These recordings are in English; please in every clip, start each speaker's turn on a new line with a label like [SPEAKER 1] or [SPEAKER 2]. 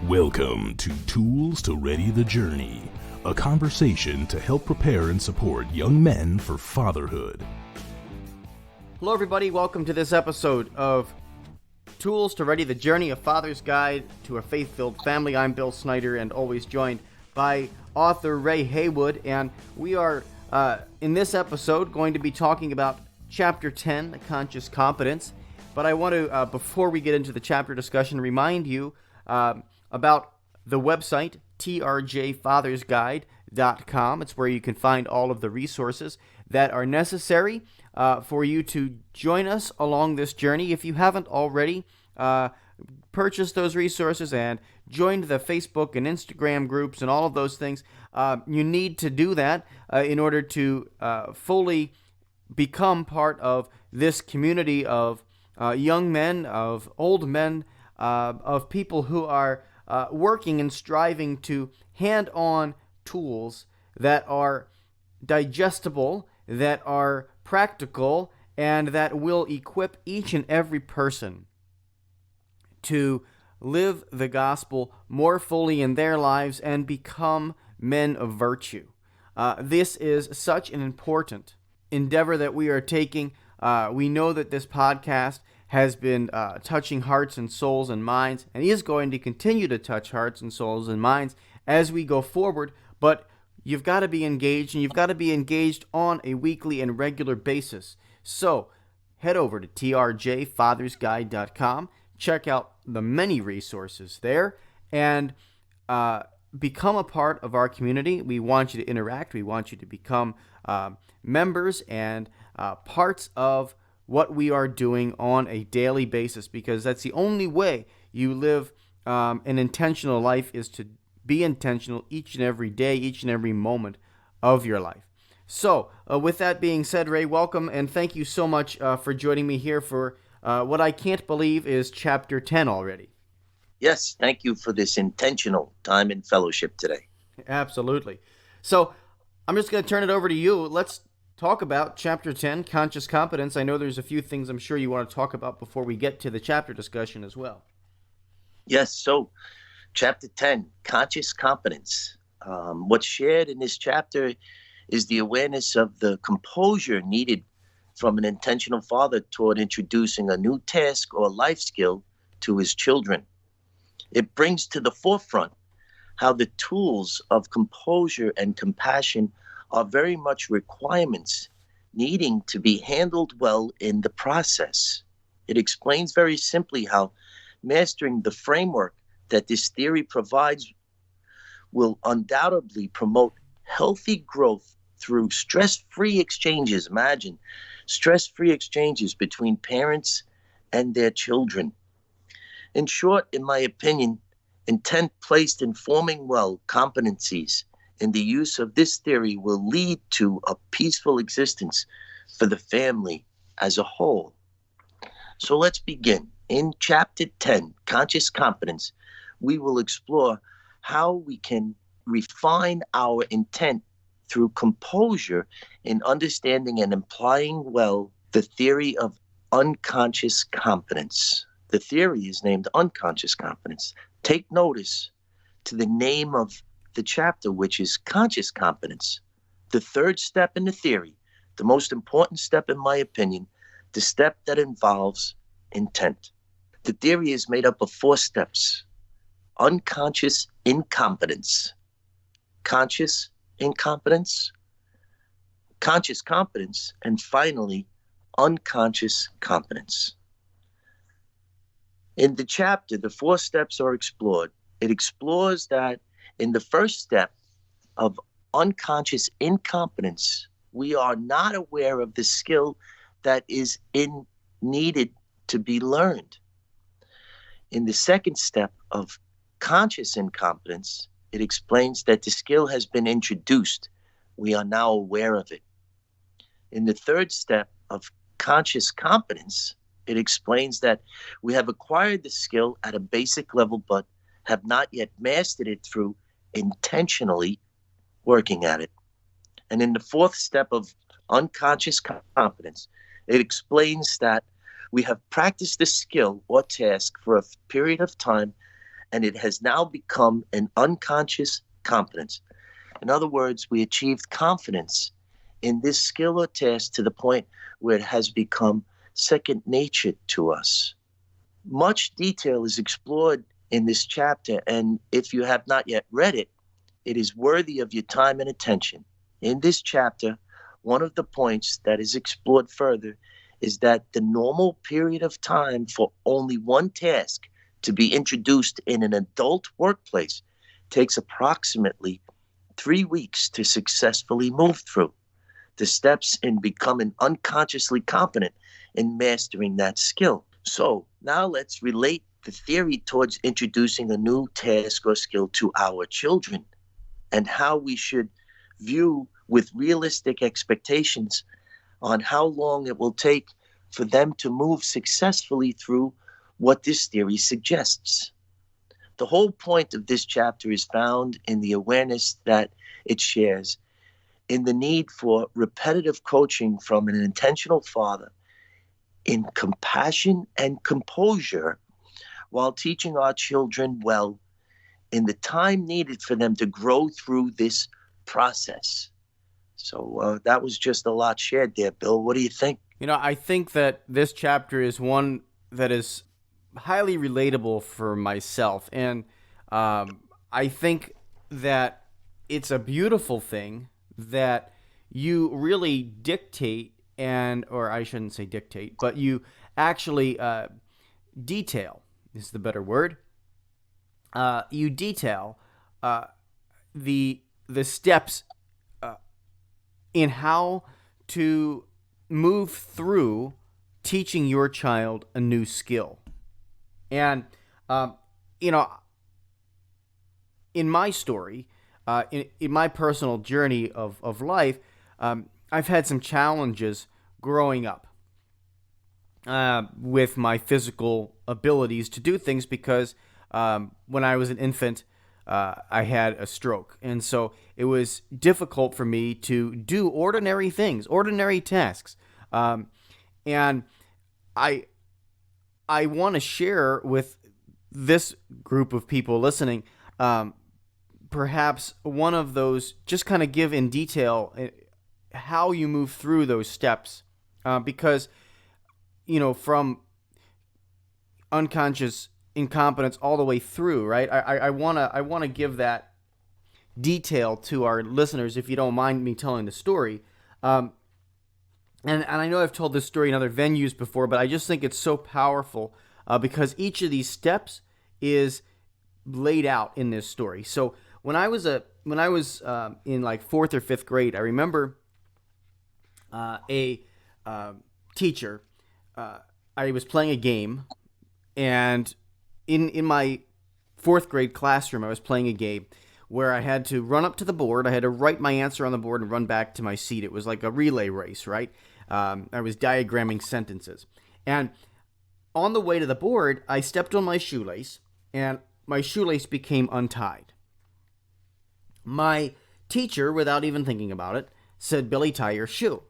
[SPEAKER 1] Welcome to Tools to Ready the Journey, a conversation to help prepare and support young men for fatherhood.
[SPEAKER 2] Hello everybody, welcome to this episode of Tools to Ready the Journey, a father's guide to a faith-filled family. I'm Bill Snyder and always joined by author Ray Haywood, and we are in this episode going to be talking about Chapter 10, Conscious Competence. But I want to, before we get into the chapter discussion, remind you about the website, trjfathersguide.com. It's where you can find all of the resources that are necessary for you to join us along this journey. If you haven't already purchased those resources and joined the Facebook and Instagram groups and all of those things, you need to do that in order to fully become part of this community of young men, of old men, of people who are working and striving to hand on tools that are digestible, that are practical, and that will equip each and every person to live the gospel more fully in their lives and become men of virtue. This is such an important endeavor that we are taking. We know that this podcast has been touching hearts and souls and minds, and is going to continue to touch hearts and souls and minds as we go forward, but you've got to be engaged, and you've got to be engaged on a weekly and regular basis. So head over to trjfathersguide.com, check out the many resources there, and become a part of our community. We want you to interact. We want you to become members and parts of what we are doing on a daily basis, because that's the only way you live an intentional life, is to be intentional each and every day, each and every moment of your life. So with that being said, Ray, welcome, and thank you so much for joining me here for what I can't believe is Chapter 10 already.
[SPEAKER 3] Yes, thank you for this intentional time in fellowship today.
[SPEAKER 2] Absolutely. So I'm just going to turn it over to you. Let's talk about Chapter 10, Conscious Competence. I know there's a few things I'm sure you want to talk about before we get to the chapter discussion as well.
[SPEAKER 3] Yes, so Chapter 10, Conscious Competence. What's shared in this chapter is the awareness of the composure needed from an intentional father toward introducing a new task or life skill to his children. It brings to the forefront how the tools of composure and compassion are very much requirements needing to be handled well in the process. It explains very simply how mastering the framework that this theory provides will undoubtedly promote healthy growth through stress-free exchanges. Imagine stress-free exchanges between parents and their children. In short, in my opinion, intent placed in forming well competencies in the use of this theory will lead to a peaceful existence for the family as a whole. So let's begin. In Chapter 10, Conscious Competence, we will explore how we can refine our intent through composure in understanding and applying well the theory of unconscious competence. The theory is named unconscious competence. Take notice to the name of the chapter, which is conscious competence. The third step in the theory, the most important step in my opinion, the step that involves intent. The theory is made up of 4 steps: unconscious incompetence, conscious incompetence, conscious competence, and finally, unconscious competence. In the chapter, the 4 steps are explored. It explores that in the first step of unconscious incompetence, we are not aware of the skill that is needed to be learned. In the second step of conscious incompetence, it explains that the skill has been introduced. We are now aware of it. In the third step of conscious competence, it explains that we have acquired the skill at a basic level, but have not yet mastered it through intentionally working at it. And in the fourth step of unconscious competence, it explains that we have practiced the skill or task for a period of time and it has now become an unconscious competence. In other words, we achieved confidence in this skill or task to the point where it has become second nature to us. Much detail is explored in this chapter, and if you have not yet read it, it is worthy of your time and attention. In this chapter, one of the points that is explored further is that the normal period of time for only one task to be introduced in an adult workplace takes approximately 3 weeks to successfully move through. The steps in becoming unconsciously competent in mastering that skill. So now let's relate the theory towards introducing a new task or skill to our children and how we should view with realistic expectations on how long it will take for them to move successfully through what this theory suggests. The whole point of this chapter is found in the awareness that it shares in the need for repetitive coaching from an intentional father in compassion and composure while teaching our children well in the time needed for them to grow through this process. So that was just a lot shared there, Bill. What do you think?
[SPEAKER 2] I think that this chapter is one that is highly relatable for myself. And I think that it's a beautiful thing that you really dictate or I shouldn't say dictate, but you actually detail is the better word. You detail the steps in how to move through teaching your child a new skill. And, in my story, in my personal journey of life, I've had some challenges growing up with my physical abilities to do things because when I was an infant, I had a stroke. And so it was difficult for me to do ordinary things, ordinary tasks. And I want to share with this group of people listening, perhaps one of those, just kind of give in detail how you move through those steps. Because, from unconscious incompetence all the way through, right? I want to give that detail to our listeners, if you don't mind me telling the story. And I know I've told this story in other venues before, but I just think it's so powerful because each of these steps is laid out in this story. So when I was in like fourth or fifth grade, I remember a teacher. I was playing a game, and in my fourth grade classroom, I was playing a game where I had to run up to the board. I had to write my answer on the board and run back to my seat. It was like a relay race, right? I was diagramming sentences. And on the way to the board, I stepped on my shoelace, and my shoelace became untied. My teacher, without even thinking about it, said, "Billy, tie your shoe."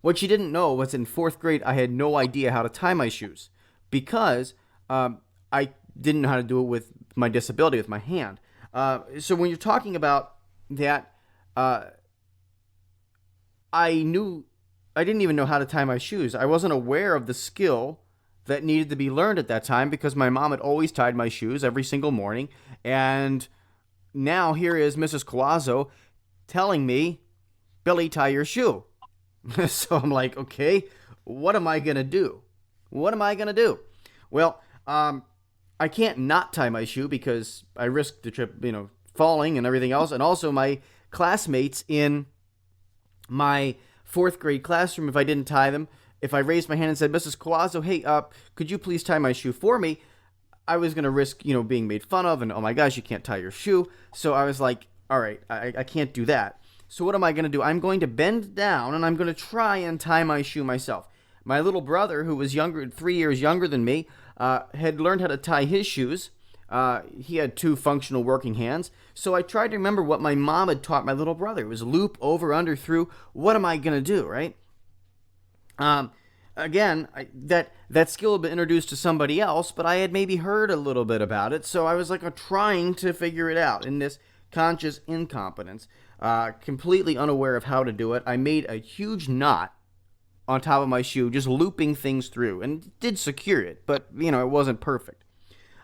[SPEAKER 2] What she didn't know was in fourth grade, I had no idea how to tie my shoes because I didn't know how to do it with my disability, with my hand. So when you're talking about that, I didn't even know how to tie my shoes. I wasn't aware of the skill that needed to be learned at that time because my mom had always tied my shoes every single morning. And now here is Mrs. Collazo telling me, "Billy, tie your shoe." So I'm like, okay, what am I going to do? What am I going to do? Well, I can't not tie my shoe because I risk the trip, falling and everything else. And also my classmates in my fourth grade classroom, if I didn't tie them, if I raised my hand and said, "Mrs. Collazo, hey, could you please tie my shoe for me?" I was going to risk, being made fun of and, "Oh my gosh, you can't tie your shoe." So I was like, all right, I can't do that. So what am I going to do? I'm going to bend down and I'm going to try and tie my shoe myself. My little brother, who was 3 years younger than me, had learned how to tie his shoes. He had 2 functional working hands. So I tried to remember what my mom had taught my little brother. It was loop, over, under, through. What am I going to do, right? again, that skill had been introduced to somebody else, but I had maybe heard a little bit about it, so I was like trying to figure it out in this conscious incompetence, completely unaware of how to do it. I made a huge knot on top of my shoe, just looping things through, and did secure it, but it wasn't perfect.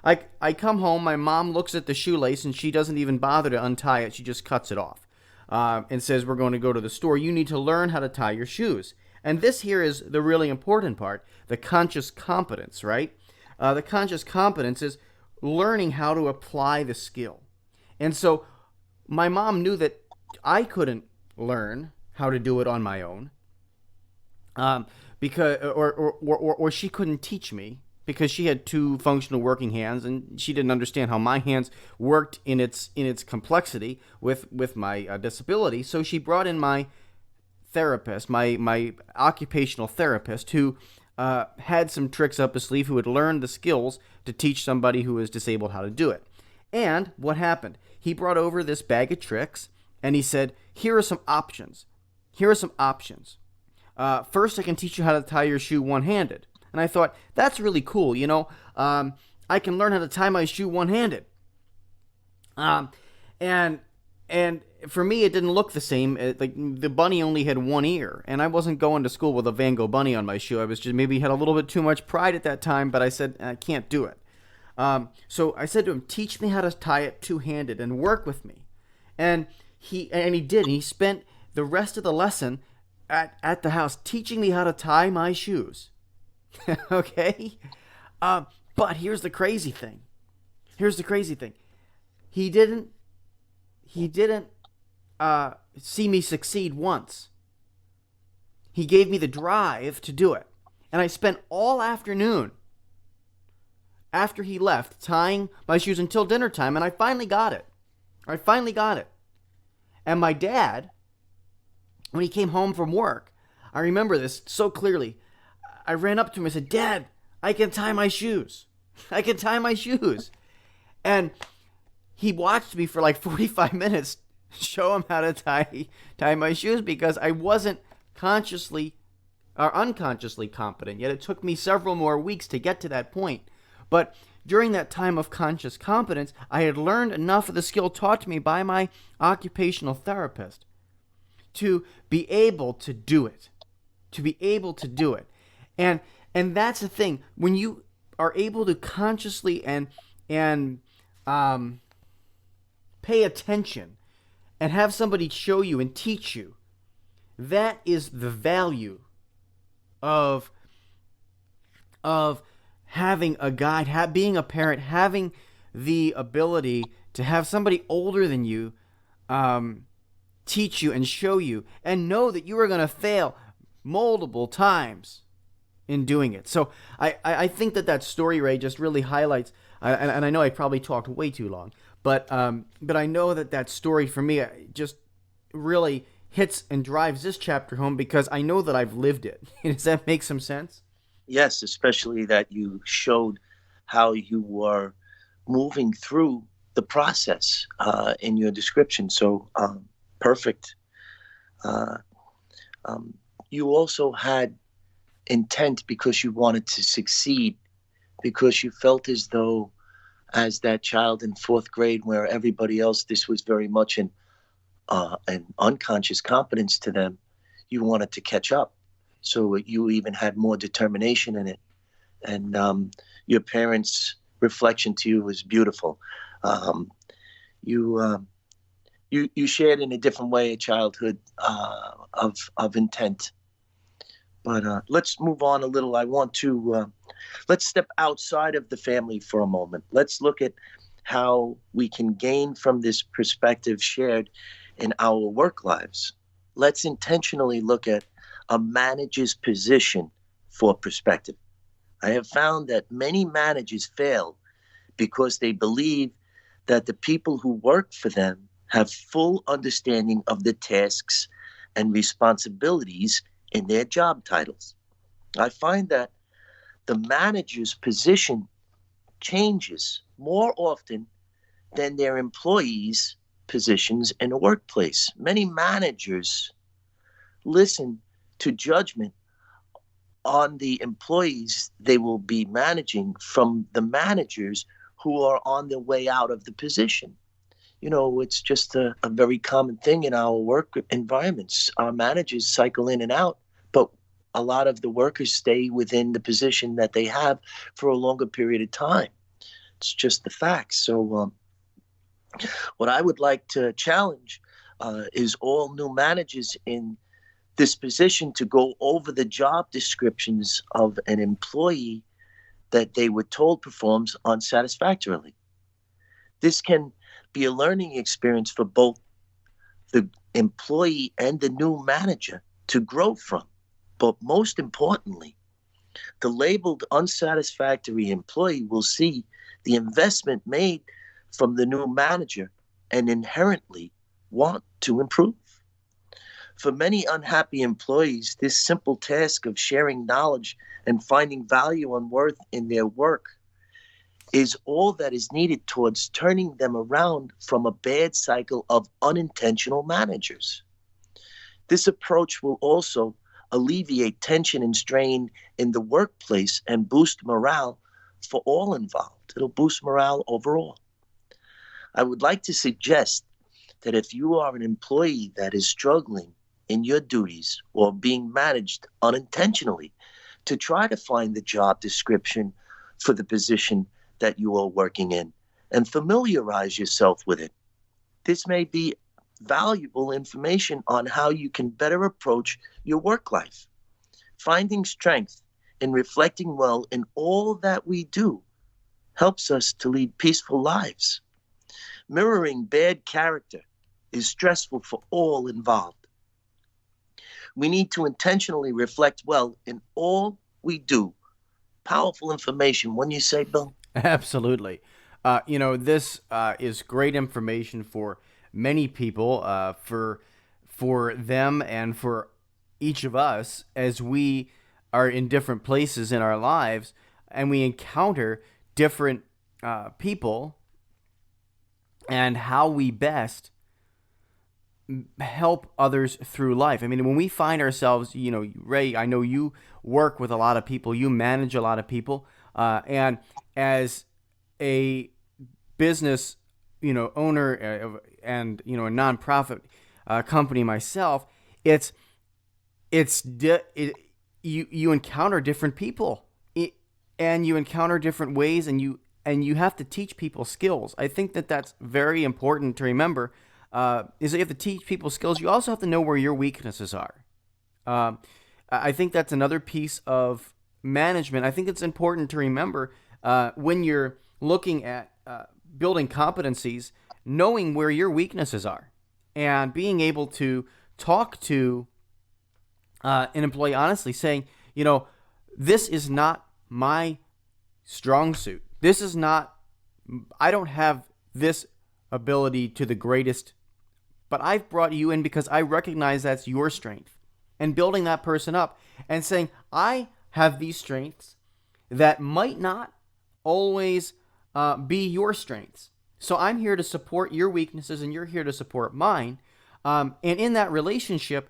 [SPEAKER 2] I come home, my mom looks at the shoelace, and she doesn't even bother to untie it. She just cuts it off and says, "We're going to go to the store. You need to learn how to tie your shoes." And this here is the really important part, the conscious competence, right? The conscious competence is learning how to apply the skill. And so my mom knew that I couldn't learn how to do it on my own, because or she couldn't teach me because she had two functional working hands and she didn't understand how my hands worked in its complexity with my disability. So she brought in my therapist, my occupational therapist, who had some tricks up his sleeve, who had learned the skills to teach somebody who was disabled how to do it. And what happened? He brought over this bag of tricks and he said, "Here are some options. Here are some options. First, I can teach you how to tie your shoe one-handed." And I thought, that's really cool. I can learn how to tie my shoe one-handed. And for me, it didn't look the same. Like the bunny only had one ear, and I wasn't going to school with a Van Gogh bunny on my shoe. I was just maybe had a little bit too much pride at that time, but I said, I can't do it. So I said to him, "Teach me how to tie it two-handed and work with me." And he did. And he spent the rest of the lesson at the house teaching me how to tie my shoes. Okay? But here's the crazy thing. He didn't see me succeed once. He gave me the drive to do it. And I spent all afternoon after he left tying my shoes until dinner time, and I finally got it. And my dad, when he came home from work, I remember this so clearly. I ran up to him and said, "Dad, I can tie my shoes. I can tie my shoes." And he watched me for like 45 minutes show him how to tie my shoes, because I wasn't consciously or unconsciously competent yet. It took me several more weeks to get to that point. But during that time of conscious competence, I had learned enough of the skill taught to me by my occupational therapist to be able to do it. And that's the thing. When you are able to consciously and pay attention and have somebody show you and teach you, that is the value of having a guide, being a parent, having the ability to have somebody older than you teach you and show you, and know that you are going to fail multiple times in doing it. So I think that story, Ray, just really highlights, and I know I probably talked way too long, but I know that story for me just really hits and drives this chapter home, because I know that I've lived it. Does that make some sense?
[SPEAKER 3] Yes, especially that you showed how you were moving through the process in your description. So perfect. You also had intent because you wanted to succeed, because you felt as though, as that child in fourth grade, where everybody else, this was very much an unconscious competence to them, you wanted to catch up. So you even had more determination in it. And your parents' reflection to you was beautiful. You shared in a different way a childhood of intent. But let's move on a little. I want to let's step outside of the family for a moment. Let's look at how we can gain from this perspective shared in our work lives. Let's intentionally look at a manager's position for perspective. I have found that many managers fail because they believe that the people who work for them have full understanding of the tasks and responsibilities in their job titles. I find that the manager's position changes more often than their employees' positions in a workplace. Many managers listen to judgment on the employees they will be managing from the managers who are on their way out of the position. It's just a very common thing in our work environments. Our managers cycle in and out, but a lot of the workers stay within the position that they have for a longer period of time. It's just the facts. So what I would like to challenge is all new managers in this position to go over the job descriptions of an employee that they were told performs unsatisfactorily. This can be a learning experience for both the employee and the new manager to grow from. But most importantly, the labeled unsatisfactory employee will see the investment made from the new manager and inherently want to improve. For many unhappy employees, this simple task of sharing knowledge and finding value and worth in their work is all that is needed towards turning them around from a bad cycle of unintentional managers. This approach will also alleviate tension and strain in the workplace and boost morale for all involved. It'll boost morale overall. I would like to suggest that if you are an employee that is struggling in your duties or being managed unintentionally, to try to find the job description for the position that you are working in and familiarize yourself with it. This may be valuable information on how you can better approach your work life. Finding strength in reflecting well in all that we do helps us to lead peaceful lives. Mirroring bad character is stressful for all involved. We need to intentionally reflect well in all we do. Powerful information, wouldn't you say, Bill?
[SPEAKER 2] Absolutely. This is great information for many people, for them and for each of us as we are in different places in our lives and we encounter different people and how we best help others through life. I mean, when we find ourselves, Ray, I know you work with a lot of people, you manage a lot of people, and as a business, owner and a nonprofit company myself, you encounter different people, and you encounter different ways, and you have to teach people skills. I think that's very important to remember. Is that you have to teach people skills. You also have to know where your weaknesses are. I think that's another piece of management. I think it's important to remember when you're looking at building competencies, knowing where your weaknesses are and being able to talk to an employee honestly, saying, this is not my strong suit. I don't have this ability to the greatest, but I've brought you in because I recognize that's your strength. And building that person up and saying, I have these strengths that might not always be your strengths. So I'm here to support your weaknesses and you're here to support mine. And in that relationship,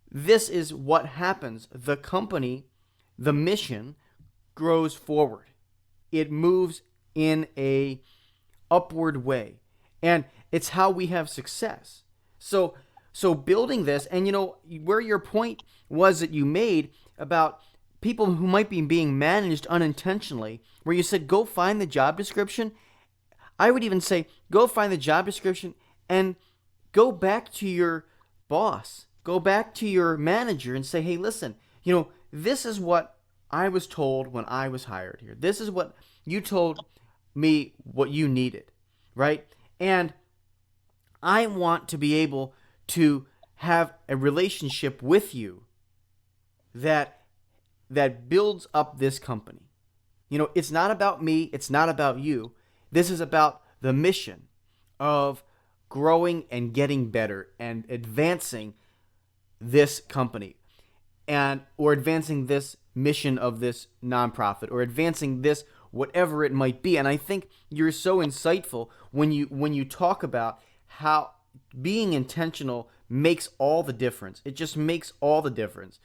[SPEAKER 2] this is what happens. The company, the mission grows forward. It moves in a upward way. And it's how we have success. So building this, and where your point was that you made about people who might be being managed unintentionally, where you said, go find the job description. I would even say, go find the job description and go back to your boss, go back to your manager and say, hey, listen, this is what I was told when I was hired here. This is what you told me what you needed, right? And I want to be able to have a relationship with you that builds up this company. It's not about me. It's not about you. This is about the mission of growing and getting better and advancing this company or advancing this mission of this nonprofit or advancing this whatever it might be. And I think you're so insightful when you talk about how being intentional makes all the difference. It just makes all the difference.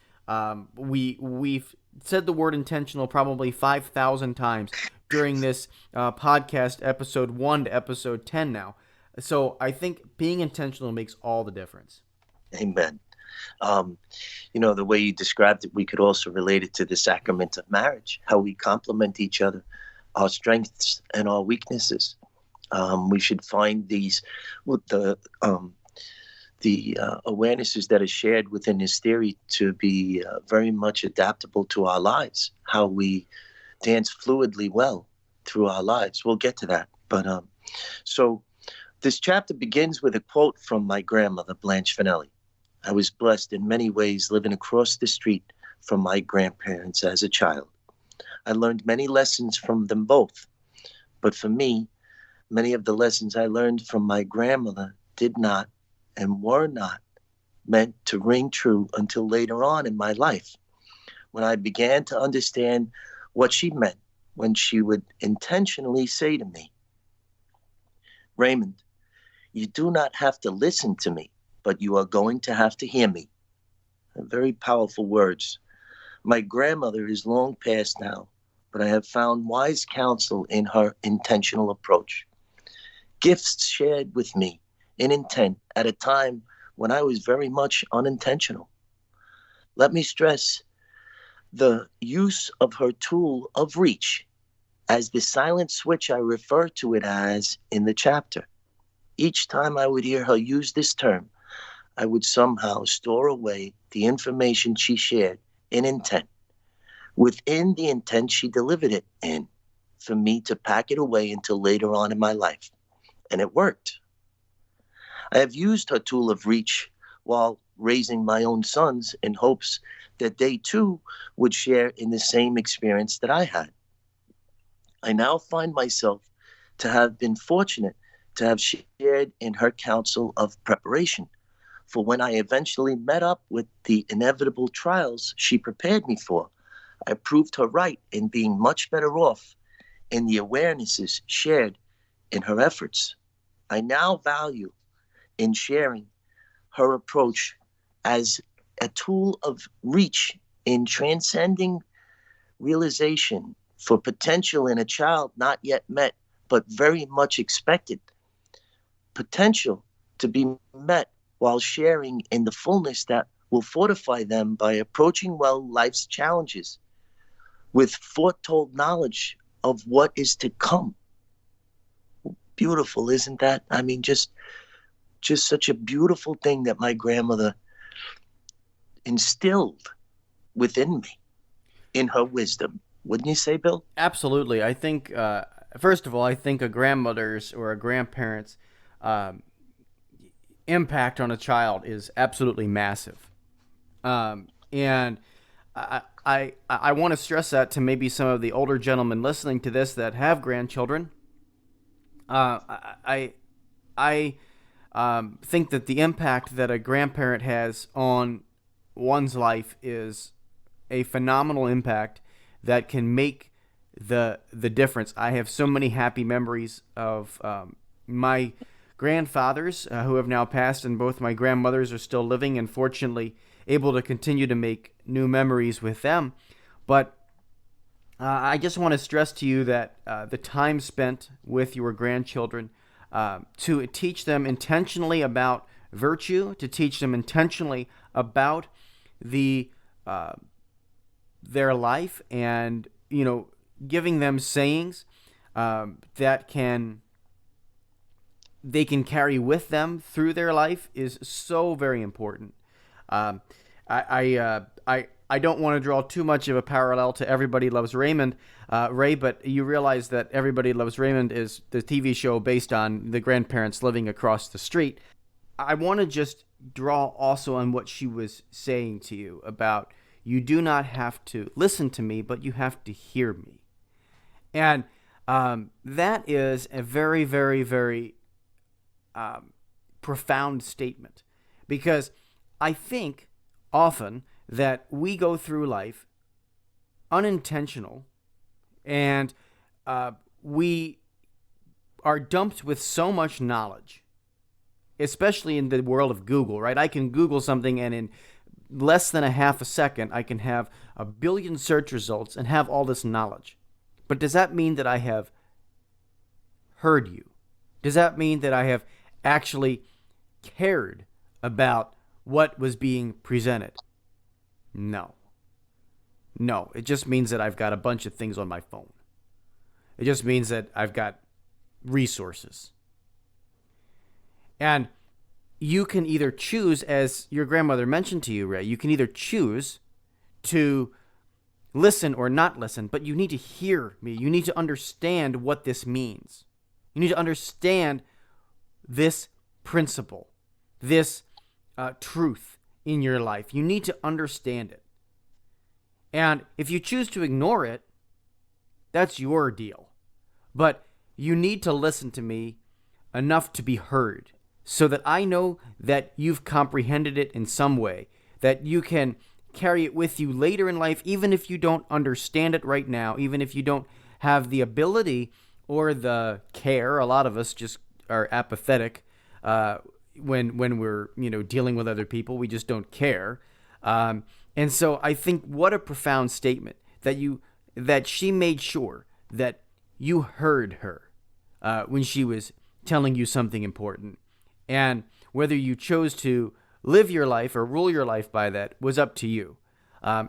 [SPEAKER 2] We've said the word intentional probably 5,000 times during this podcast, episode 1 to episode 10 now. So I think being intentional makes all the difference.
[SPEAKER 3] Amen. The way you described it, we could also relate it to the sacrament of marriage, how we complement each other, our strengths and our weaknesses. We should find these, the awarenesses that are shared within this theory to be very much adaptable to our lives, how we dance fluidly well through our lives. We'll get to that. But so this chapter begins with a quote from my grandmother, Blanche Finelli. I was blessed in many ways living across the street from my grandparents as a child. I learned many lessons from them both. But for me, many of the lessons I learned from my grandmother did not and were not meant to ring true until later on in my life, when I began to understand what she meant when she would intentionally say to me, Raymond, you do not have to listen to me, but you are going to have to hear me. Very powerful words. My grandmother is long past now, but I have found wise counsel in her intentional approach. Gifts shared with me in intent at a time when I was very much unintentional. Let me stress the use of her tool of reach as the silent switch I refer to it as in the chapter. Each time I would hear her use this term, I would somehow store away the information she shared in intent, within the intent she delivered it in, for me to pack it away until later on in my life. And it worked. I have used her tool of reach while raising my own sons in hopes that they too would share in the same experience that I had. I now find myself to have been fortunate to have shared in her counsel of preparation, for when I eventually met up with the inevitable trials she prepared me for, I proved her right in being much better off in the awarenesses shared in her efforts. I now value in sharing her approach as a tool of reach in transcending realization for potential in a child not yet met, but very much expected. Potential to be met while sharing in the fullness that will fortify them by approaching well life's challenges with foretold knowledge of what is to come. Beautiful, isn't that? I mean, just such a beautiful thing that my grandmother instilled within me in her wisdom. Wouldn't you say, Bill?
[SPEAKER 2] Absolutely. I think, first of all, I think a grandmother's or a grandparent's impact on a child is absolutely massive. And I want to stress that to maybe some of the older gentlemen listening to this that have grandchildren. I think that the impact that a grandparent has on one's life is a phenomenal impact that can make the difference. I have so many happy memories of my grandfathers who have now passed, and both my grandmothers are still living and fortunately able to continue to make new memories with them. But I just want to stress to you that the time spent with your grandchildren to teach them intentionally about virtue, to teach them intentionally about their life, and giving them sayings that they can carry with them through their life is so very important. I don't want to draw too much of a parallel to Everybody Loves Raymond, Ray, but you realize that Everybody Loves Raymond is the TV show based on the grandparents living across the street. I want to just draw also on what she was saying to you about you do not have to listen to me, but you have to hear me. And that is a very, very, very profound statement, because I think often that we go through life unintentional, and we are dumped with so much knowledge, especially in the world of Google, right? I can Google something, and in less than a half a second, I can have a billion search results and have all this knowledge. But does that mean that I have heard you? Does that mean that I have actually cared about what was being presented? No. No, it just means that I've got a bunch of things on my phone. It just means that I've got resources. And you can either choose, as your grandmother mentioned to you, Ray, you can either choose to listen or not listen, but you need to hear me. You need to understand what this means. You need to understand this principle, this truth in your life. You need to understand it. And if you choose to ignore it, that's your deal. But you need to listen to me enough to be heard so that I know that you've comprehended it in some way, that you can carry it with you later in life, even if you don't understand it right now, even if you don't have the ability or the care. A lot of us just are apathetic when we're dealing with other people. We just don't care. And so I think what a profound statement that she made sure that you heard her when she was telling you something important. And whether you chose to live your life or rule your life by that was up to you.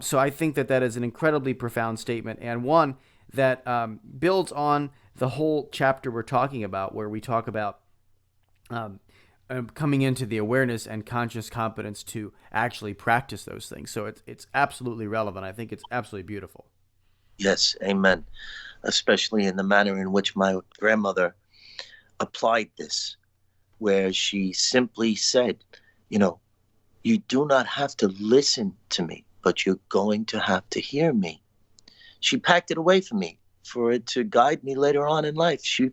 [SPEAKER 2] So I think that is an incredibly profound statement, and one that builds on the whole chapter we're talking about, where we talk about coming into the awareness and conscious competence to actually practice those things. So it's absolutely relevant. I think it's absolutely beautiful.
[SPEAKER 3] Yes, amen. Especially in the manner in which my grandmother applied this, where she simply said, you do not have to listen to me, but you're going to have to hear me. She packed it away for me, for it to guide me later on in life. She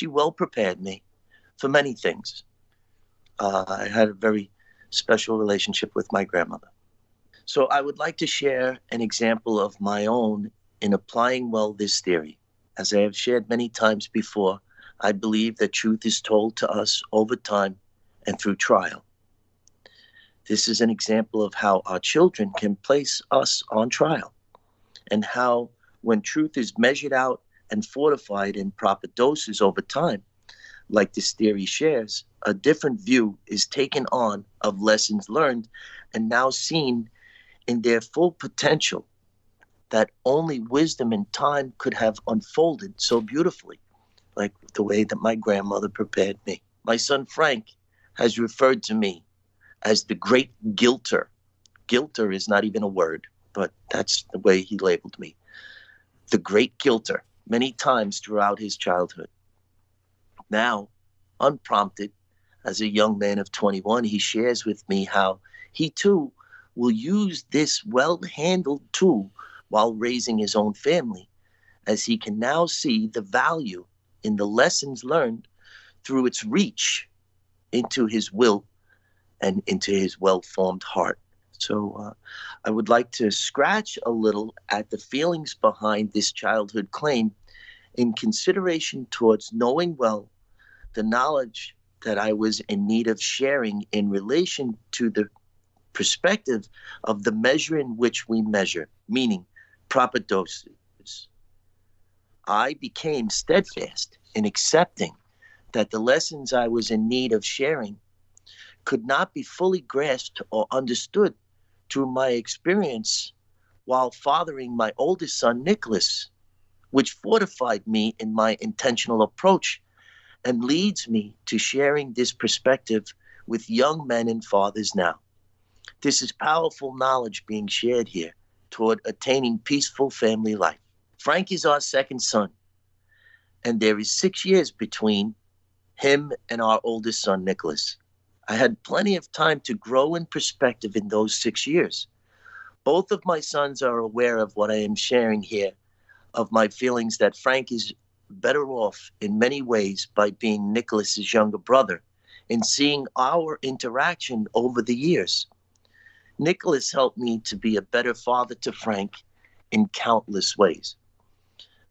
[SPEAKER 3] well prepared me for many things. I had a very special relationship with my grandmother. So I would like to share an example of my own in applying well this theory. As I have shared many times before, I believe that truth is told to us over time and through trial. This is an example of how our children can place us on trial, and how when truth is measured out and fortified in proper doses over time, like this theory shares, a different view is taken on of lessons learned and now seen in their full potential that only wisdom and time could have unfolded so beautifully, like the way that my grandmother prepared me. My son Frank has referred to me as the great guilter. Guilter is not even a word, but that's the way he labeled me. The great guilter, many times throughout his childhood. Now, unprompted, as a young man of 21, he shares with me how he too will use this well-handled tool while raising his own family, as he can now see the value in the lessons learned through its reach into his will and into his well-formed heart. So I would like to scratch a little at the feelings behind this childhood claim in consideration towards knowing well the knowledge that I was in need of sharing in relation to the perspective of the measure in which we measure, meaning proper doses. I became steadfast in accepting that the lessons I was in need of sharing could not be fully grasped or understood through my experience while fathering my oldest son, Nicholas, which fortified me in my intentional approach and leads me to sharing this perspective with young men and fathers now. This is powerful knowledge being shared here toward attaining peaceful family life. Frank is our second son, and there is 6 years between him and our oldest son, Nicholas. I had plenty of time to grow in perspective in those 6 years. Both of my sons are aware of what I am sharing here, of my feelings that Frank is better off in many ways by being Nicholas's younger brother, in seeing our interaction over the years. Nicholas helped me to be a better father to Frank in countless ways.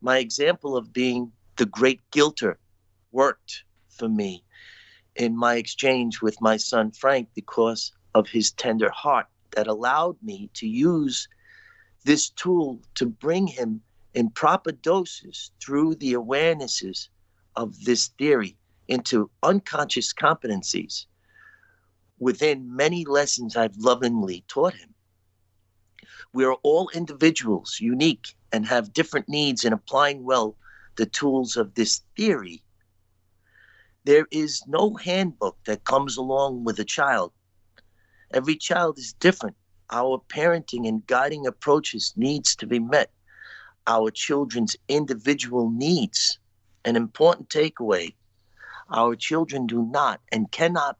[SPEAKER 3] My example of being the great guilter worked for me in my exchange with my son Frank because of his tender heart that allowed me to use this tool to bring him in proper doses through the awarenesses of this theory into unconscious competencies within many lessons I've lovingly taught him. We are all individuals, unique, and have different needs in applying well the tools of this theory. There is no handbook that comes along with a child. Every child is different. Our parenting and guiding approaches needs to be met. Our children's individual needs. An important takeaway: our children do not and cannot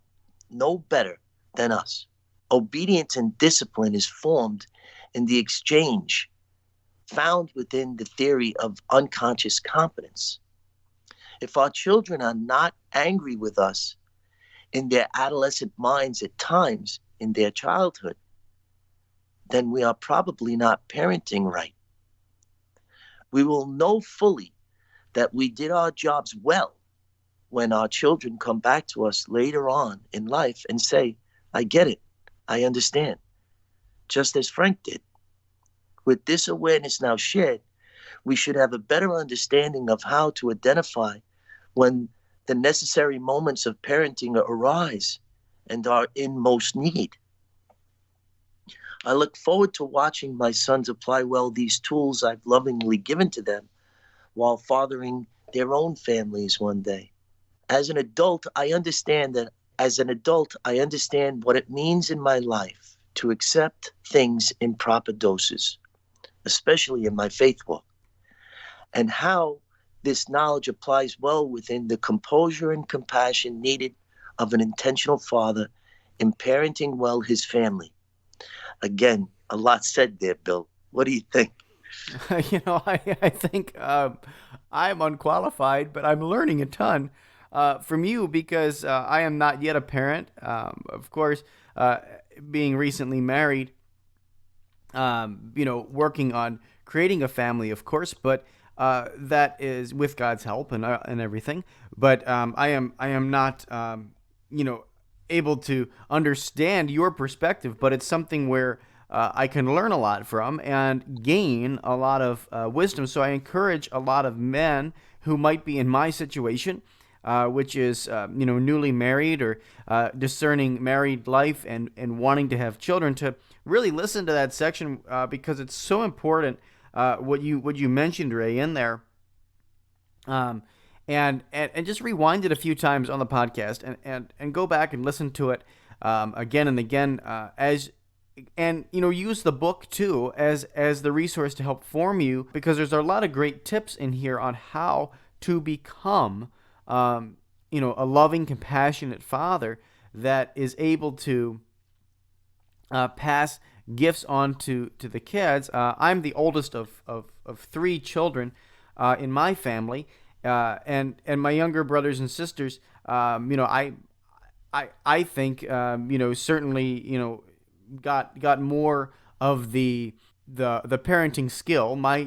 [SPEAKER 3] know better than us. Obedience and discipline is formed in the exchange found within the theory of unconscious competence. If our children are not angry with us in their adolescent minds at times in their childhood, then we are probably not parenting right. We will know fully that we did our jobs well when our children come back to us later on in life and say, I get it, I understand, just as Frank did. With this awareness now shared, we should have a better understanding of how to identify when the necessary moments of parenting arise and are in most need. I look forward to watching my sons apply well these tools I've lovingly given to them while fathering their own families one day. As an adult, I understand what it means in my life to accept things in proper doses, especially in my faith walk, and how this knowledge applies well within the composure and compassion needed of an intentional father in parenting well his family. Again, a lot said there, Bill. What do you think?
[SPEAKER 2] I think I'm unqualified, but I'm learning a ton from you because I am not yet a parent. Of course, being recently married, working on creating a family, of course, but that is with God's help and everything. But I am not, able to understand your perspective, but it's something where I can learn a lot from and gain a lot of wisdom. So I encourage a lot of men who might be in my situation, which is, newly married or discerning married life and wanting to have children, to really listen to that section because it's so important. What you mentioned, Ray, in there, and just rewind it a few times on the podcast and go back and listen to it again and again use the book too as the resource to help form you, because there's a lot of great tips in here on how to become a loving, compassionate father that is able to pass gifts on to the kids. I'm the oldest of three children in my family, and my younger brothers and sisters. I think certainly got more of the parenting skill. My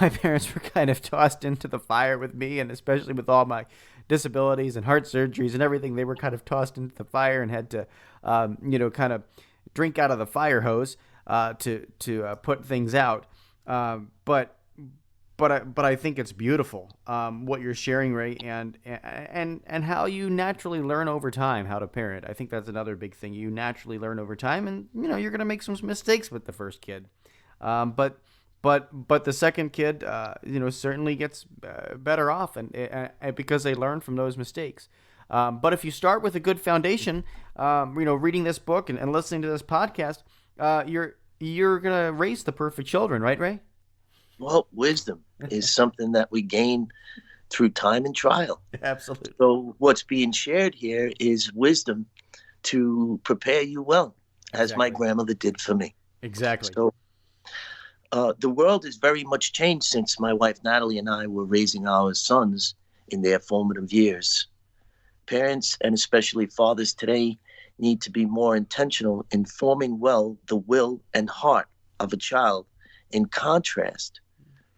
[SPEAKER 2] my parents were kind of tossed into the fire with me, and especially with all my disabilities and heart surgeries and everything, they were kind of tossed into the fire and had to kind of drink out of the fire hose to put things out. But I think it's beautiful what you're sharing, Ray, and how you naturally learn over time how to parent. I think that's another big thing. You naturally learn over time, and you're going to make some mistakes with the first kid, but the second kid, certainly gets better off, and because they learn from those mistakes. But if you start with a good foundation, reading this book and listening to this podcast, you're gonna raise the perfect children, right, Ray?
[SPEAKER 3] Well, wisdom is something that we gain through time and trial.
[SPEAKER 2] Absolutely.
[SPEAKER 3] So what's being shared here is wisdom to prepare you well, as
[SPEAKER 2] Exactly.
[SPEAKER 3] my grandmother did for me.
[SPEAKER 2] Exactly.
[SPEAKER 3] So the world has very much changed since my wife Natalie and I were raising our sons in their formative years. Parents, and especially fathers today, need to be more intentional in forming well the will and heart of a child, in contrast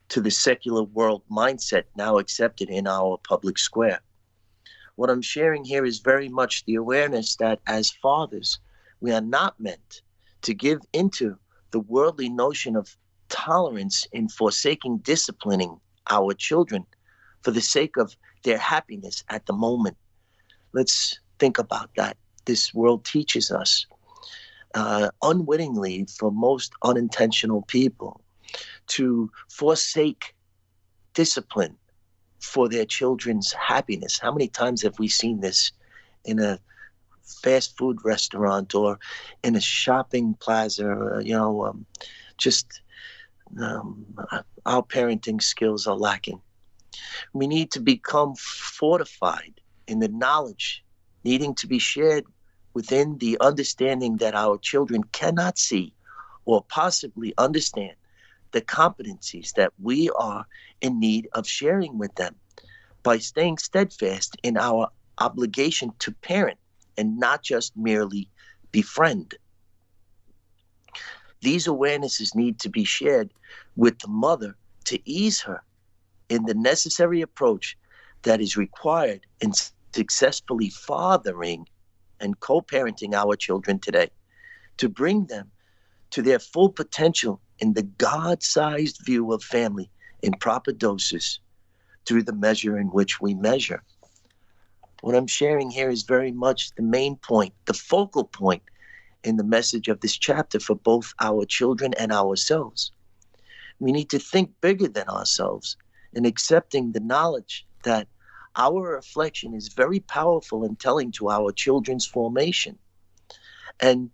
[SPEAKER 3] to the secular world mindset now accepted in our public square. What I'm sharing here is very much the awareness that as fathers, we are not meant to give into the worldly notion of tolerance in forsaking disciplining our children for the sake of their happiness at the moment. Let's think about that. This world teaches us unwittingly, for most unintentional people, to forsake discipline for their children's happiness. How many times have we seen this in a fast food restaurant or in a shopping plaza? Our parenting skills are lacking. We need to become fortified in the knowledge needing to be shared within the understanding that our children cannot see or possibly understand the competencies that we are in need of sharing with them by staying steadfast in our obligation to parent and not just merely befriend. These awarenesses need to be shared with the mother to ease her in the necessary approach that is required in successfully fathering and co-parenting our children today, to bring them to their full potential in the God-sized view of family in proper doses through the measure in which we measure. What I'm sharing here is very much the main point, the focal point in the message of this chapter for both our children and ourselves. We need to think bigger than ourselves in accepting the knowledge that our reflection is very powerful in telling to our children's formation, and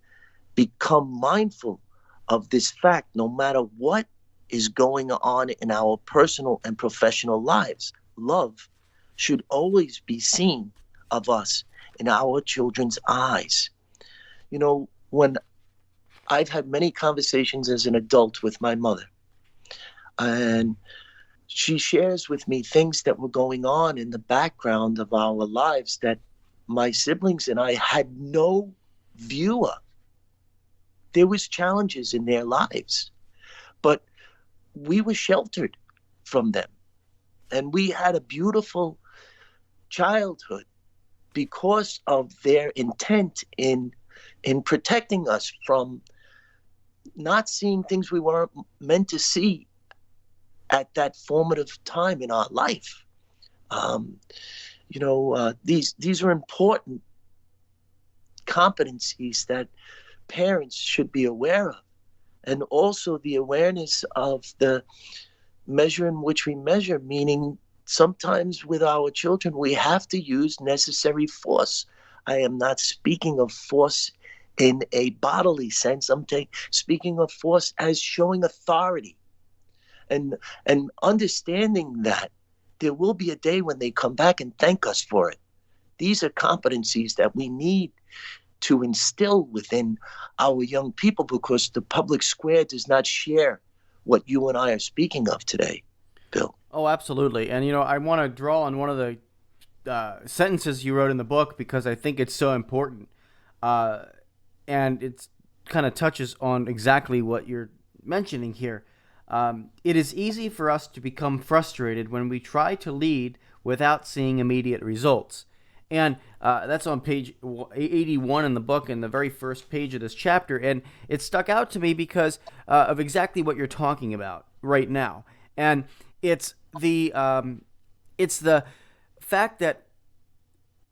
[SPEAKER 3] become mindful of this fact no matter what is going on in our personal and professional lives. Love should always be seen of us in our children's eyes. When I've had many conversations as an adult with my mother, and she shares with me things that were going on in the background of our lives that my siblings and I had no view of. There was challenges in their lives, but we were sheltered from them. And we had a beautiful childhood because of their intent in protecting us from not seeing things we weren't meant to see at that formative time in our life. These are important competencies that parents should be aware of, and also the awareness of the measure in which we measure, meaning sometimes with our children we have to use necessary force. I am not speaking of force in a bodily sense. I'm speaking of force as showing authority, and understanding that there will be a day when they come back and thank us for it. These are competencies that we need to instill within our young people, because the public square does not share what you and I are speaking of today, Bill.
[SPEAKER 2] Oh, absolutely. And, I want to draw on one of the sentences you wrote in the book, because I think it's so important. And it kind of touches on exactly what you're mentioning here. It is easy for us to become frustrated when we try to lead without seeing immediate results. And that's on page 81 in the book, in the very first page of this chapter. And it stuck out to me because of exactly what you're talking about right now. And it's the fact that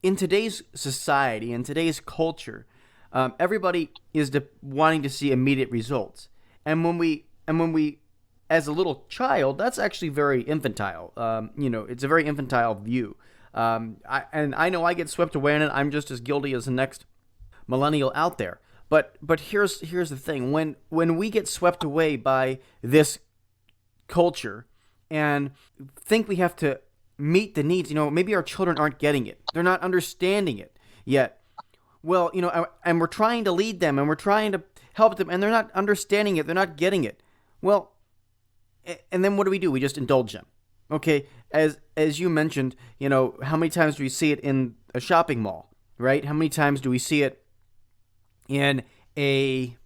[SPEAKER 2] in today's society, in today's culture, everybody is wanting to see immediate results. And when we, as a little child, that's actually very infantile. It's a very infantile view. I know I get swept away in it. I'm just as guilty as the next millennial out there. But here's the thing. When we get swept away by this culture and think we have to meet the needs, maybe our children aren't getting it. They're not understanding it yet. Well, and we're trying to lead them and we're trying to help them, and they're not understanding it. They're not getting it. Well, and then what do? We just indulge them. Okay, as you mentioned, how many times do we see it in a shopping mall, right? How many times do we see it in a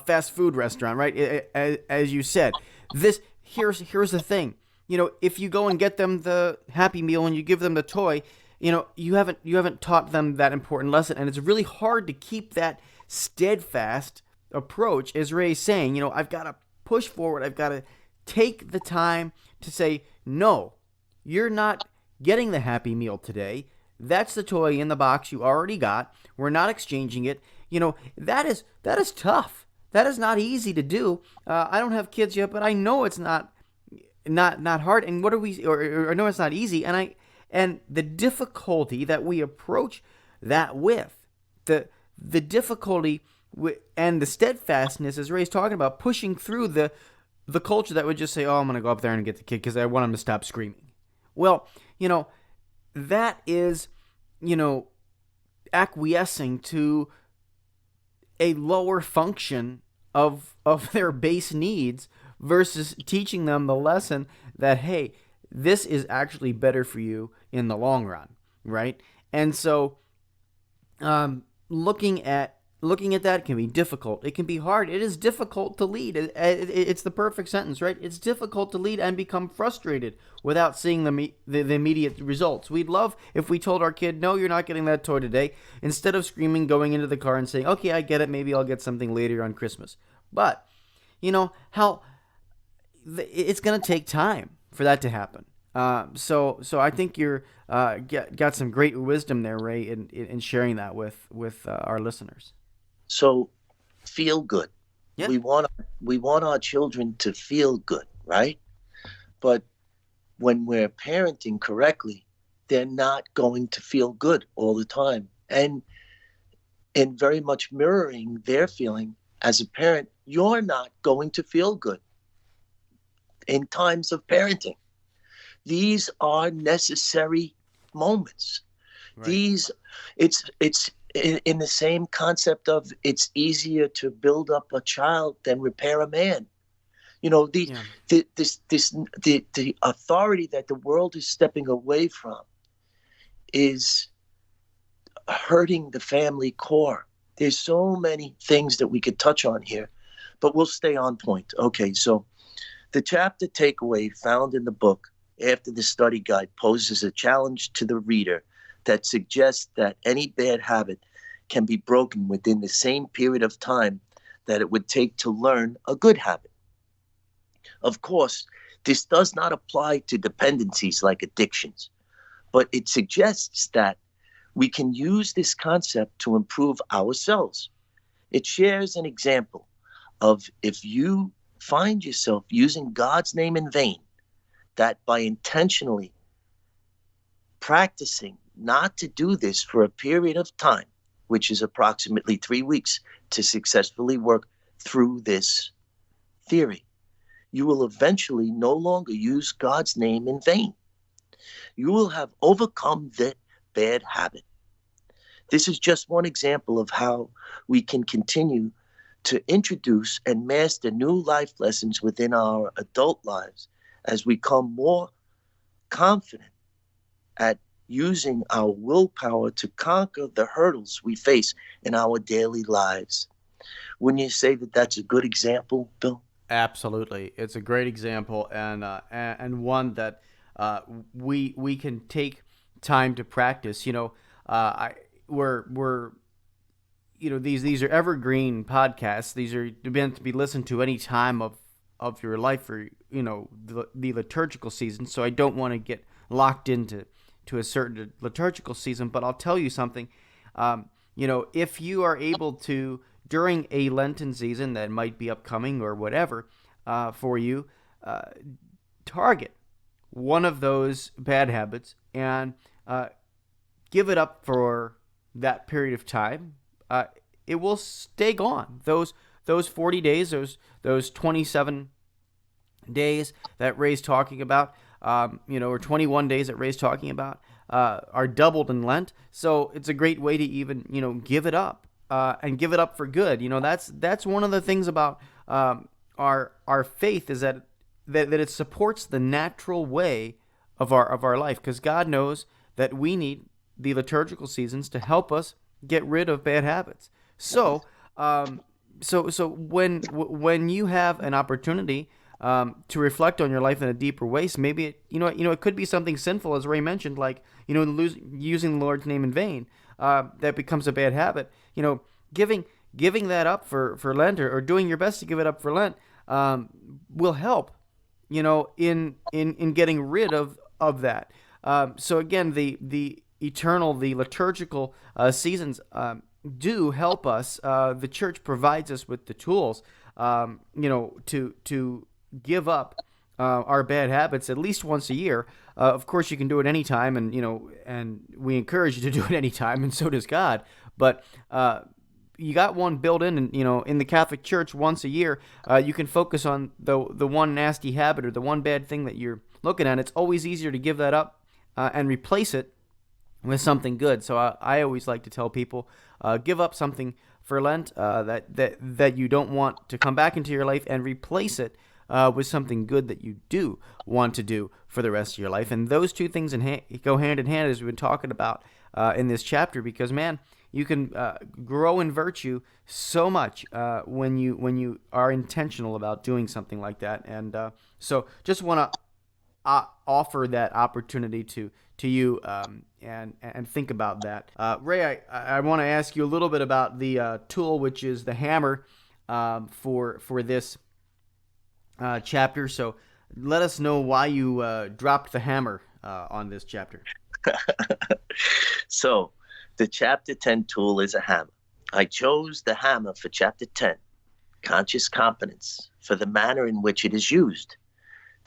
[SPEAKER 2] fast food restaurant, right? As you said, here's the thing. If you go and get them the Happy Meal and you give them the toy, you haven't taught them that important lesson, and it's really hard to keep that steadfast approach, as Ray's saying, I've got to push forward. I've got to take the time to say, no, you're not getting the Happy Meal today. That's the toy in the box you already got. We're not exchanging it. That is tough. That is not easy to do. I don't have kids yet, but I know it's not hard. And what are we? Or I know it's not easy. And the difficulty that we approach that with, the difficulty and the steadfastness, as Ray's talking about, pushing through the culture that would just say, "Oh, I'm going to go up there and get the kid because I want him to stop screaming." Well, that is, acquiescing to a lower function of their base needs versus teaching them the lesson that, hey, this is actually better for you in the long run, right? And so looking at that can be difficult. It can be hard. It is difficult to lead. It's the perfect sentence, right? It's difficult to lead and become frustrated without seeing the immediate results. We'd love if we told our kid, no, you're not getting that toy today, instead of screaming, going into the car and saying, okay, I get it. Maybe I'll get something later on Christmas. But, it's going to take time for that to happen. So I think you're got some great wisdom there, Ray, in sharing that with our listeners.
[SPEAKER 3] So feel good.
[SPEAKER 2] Yeah.
[SPEAKER 3] We want our children to feel good, right? But when we're parenting correctly, they're not going to feel good all the time. And very much mirroring their feeling as a parent, you're not going to feel good in times of parenting. These are necessary moments. Right. It's in the same concept of it's easier to build up a child than repair a man. The authority that the world is stepping away from is hurting the family core. There's so many things that we could touch on here, but we'll stay on point. Okay, so the chapter takeaway found in the book after the study guide poses a challenge to the reader that suggests that any bad habit can be broken within the same period of time that it would take to learn a good habit. Of course, this does not apply to dependencies like addictions, but it suggests that we can use this concept to improve ourselves. It shares an example of if you find yourself using God's name in vain, that by intentionally practicing not to do this for a period of time, which is approximately 3 weeks, to successfully work through this theory, you will eventually no longer use God's name in vain. You will have overcome the bad habit. This is just one example of how we can continue to introduce and master new life lessons within our adult lives as we become more confident at using our willpower to conquer the hurdles we face in our daily lives. Wouldn't you say that that's a good example, Bill?
[SPEAKER 2] Absolutely, it's a great example, and one that we can take time to practice. These are evergreen podcasts. These are meant to be listened to any time of your life, or the liturgical season. So I don't want to get locked into a certain liturgical season. But I'll tell you something. If you are able to, during a Lenten season that might be upcoming or whatever for you, target one of those bad habits and give it up for that period of time. It will stay gone. Those 40 days, those 27 days that Ray's talking about, or 21 days that Ray's talking about, are doubled in Lent. So it's a great way to even, give it up, and give it up for good. That's one of the things about our faith, is that it supports the natural way of our life, because God knows that we need the liturgical seasons to help us get rid of bad habits. So when you have an opportunity to reflect on your life in a deeper way, so maybe it could be something sinful, as Ray mentioned, like using the Lord's name in vain, that becomes a bad habit. Giving giving that up for Lent, or doing your best to give it up for Lent, will help, in getting rid of that. So again, the eternal, the liturgical seasons do help us. The church provides us with the tools, to give up our bad habits at least once a year. Of course, you can do it anytime, and we encourage you to do it anytime, and so does God. But you got one built in, and in the Catholic Church, once a year, you can focus on the one nasty habit or the one bad thing that you're looking at. It's always easier to give that up and replace it with something good. So I always like to tell people, give up something for Lent that you don't want to come back into your life, and replace it with something good that you do want to do for the rest of your life. And those two things go hand in hand, as we've been talking about in this chapter, because, man, you can grow in virtue so much when you are intentional about doing something like that. And so just want to offer that opportunity to you, and think about that. Ray, I want to ask you a little bit about the tool, which is the hammer, for this chapter. So let us know why you dropped the hammer on this chapter.
[SPEAKER 3] So the chapter 10 tool is a hammer. I chose the hammer for chapter 10, conscious competence, for the manner in which it is used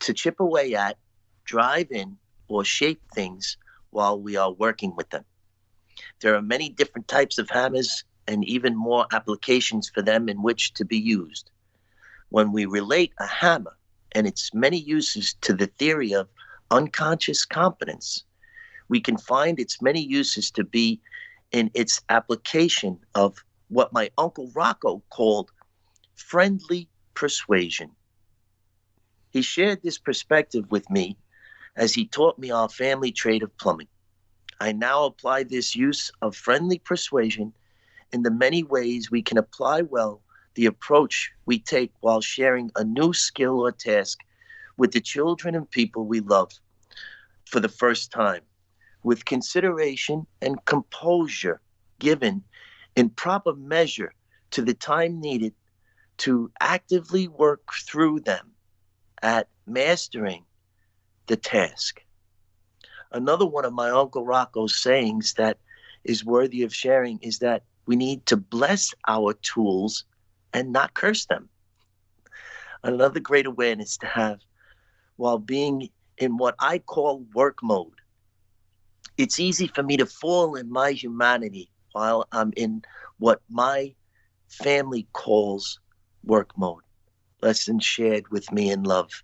[SPEAKER 3] to chip away at, drive in, or shape things while we are working with them. There are many different types of hammers, and even more applications for them in which to be used. When we relate a hammer and its many uses to the theory of unconscious competence, we can find its many uses to be in its application of what my Uncle Rocco called friendly persuasion. He shared this perspective with me as he taught me our family trade of plumbing. I now apply this use of friendly persuasion in the many ways we can apply well the approach we take while sharing a new skill or task with the children and people we love for the first time, with consideration and composure given in proper measure to the time needed to actively work through them at mastering the task. Another one of my Uncle Rocco's sayings that is worthy of sharing is that we need to bless our tools and not curse them. Another great awareness to have while being in what I call work mode. It's easy for me to fall in my humanity while I'm in what my family calls work mode. Lessons shared with me in love.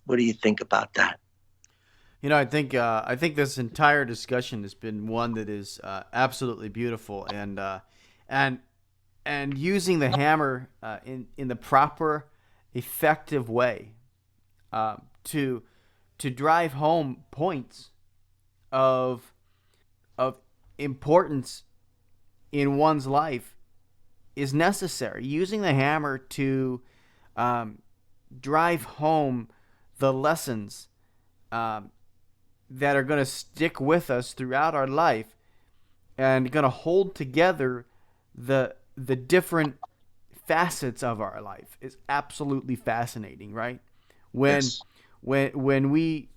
[SPEAKER 3] What do you think about that?
[SPEAKER 2] I think this entire discussion has been one that is absolutely beautiful, and using the hammer in the proper, effective way to drive home points of importance in one's life is necessary. Using the hammer to drive home the lessons that are going to stick with us throughout our life, and going to hold together the different facets of our life is absolutely fascinating, right? When we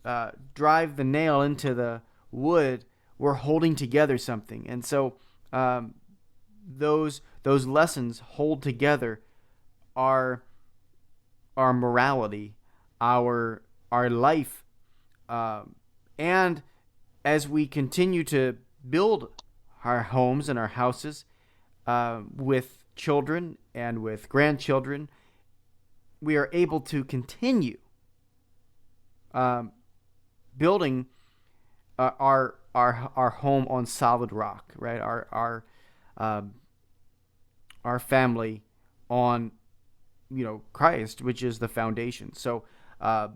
[SPEAKER 2] drive the nail into the wood, we're holding together something, and so those lessons hold together our morality, our life. And as we continue to build our homes and our houses with children and with grandchildren, we are able to continue building our home on solid rock, right? Our family on Christ, which is the foundation. So I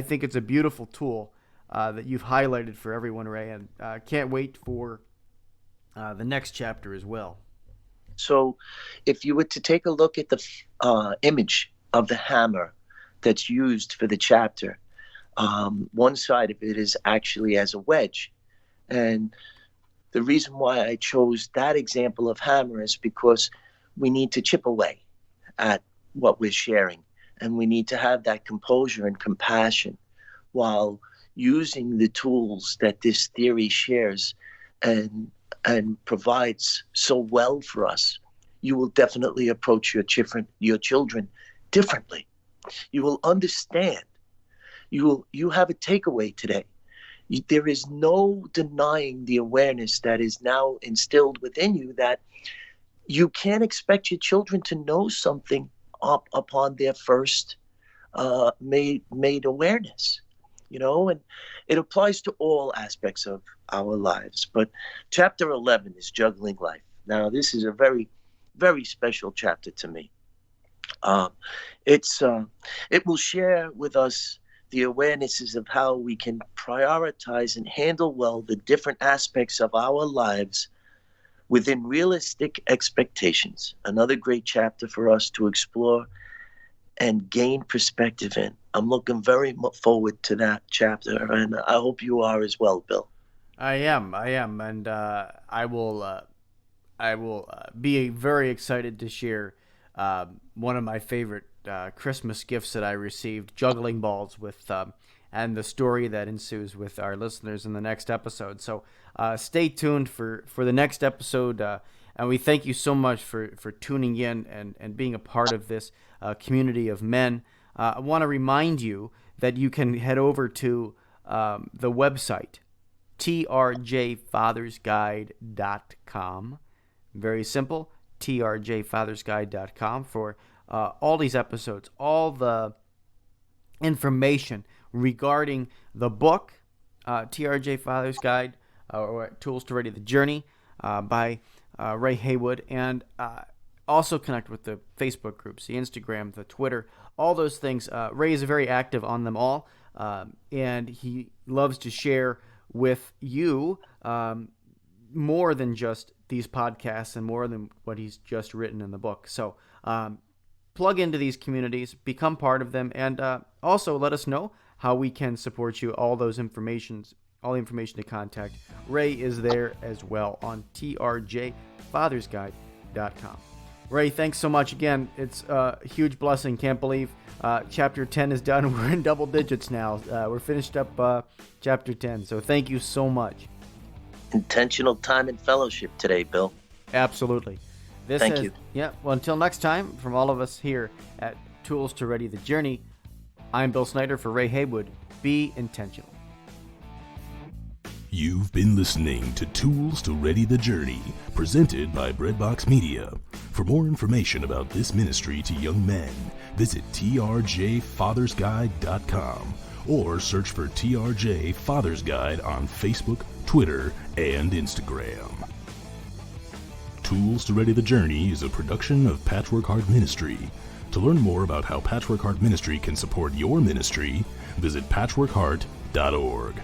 [SPEAKER 2] think it's a beautiful tool that you've highlighted for everyone, Ray, and can't wait for the next chapter as well.
[SPEAKER 3] So if you were to take a look at the image of the hammer that's used for the chapter, one side of it is actually as a wedge. And the reason why I chose that example of hammer is because we need to chip away at what we're sharing, and we need to have that composure and compassion while using the tools that this theory shares and provides so well for us. You will definitely approach your children differently. You will understand. You have a takeaway today. There is no denying the awareness that is now instilled within you that you can't expect your children to know something upon their first made awareness, and it applies to all aspects of our lives. But chapter 11 is juggling life. Now, this is a very, very special chapter to me. It will share with us the awarenesses of how we can prioritize and handle well the different aspects of our lives within realistic expectations. Another great chapter for us to explore and gain perspective in. I'm looking very forward to that chapter, and I hope you are as well, Bill.
[SPEAKER 2] I am, and I will be very excited to share one of my favorite Christmas gifts that I received, juggling balls, with and the story that ensues with our listeners in the next episode. So stay tuned for the next episode, and we thank you so much for tuning in and being a part of this community of men. I want to remind you that you can head over to the website, trjfathersguide.com. Very simple, trjfathersguide.com, for all these episodes, all the information regarding the book, TRJ Father's Guide, or Tools to Ready the Journey, by Ray Haywood, and also connect with the Facebook groups, the Instagram, the Twitter, all those things. Ray is very active on them all, and he loves to share with you more than just these podcasts and more than what he's just written in the book. So plug into these communities, become part of them, and also let us know how we can support you. All the information to contact Ray is there as well on trjfathersguide.com. Ray, thanks so much again. It's a huge blessing. Can't believe chapter 10 is done. We're in double digits now. We're finished up chapter 10. So thank you so much.
[SPEAKER 3] Intentional time and fellowship today, Bill.
[SPEAKER 2] Absolutely.
[SPEAKER 3] Thank you.
[SPEAKER 2] Yeah. Well, until next time, from all of us here at Tools to Ready the Journey, I'm Bill Snyder for Ray Haywood. Be intentional.
[SPEAKER 1] You've been listening to Tools to Ready the Journey, presented by Breadbox Media. For more information about this ministry to young men, visit trjfathersguide.com or search for TRJ Father's Guide on Facebook, Twitter, and Instagram. Tools to Ready the Journey is a production of Patchwork Heart Ministry. To learn more about how Patchwork Heart Ministry can support your ministry, visit patchworkheart.org.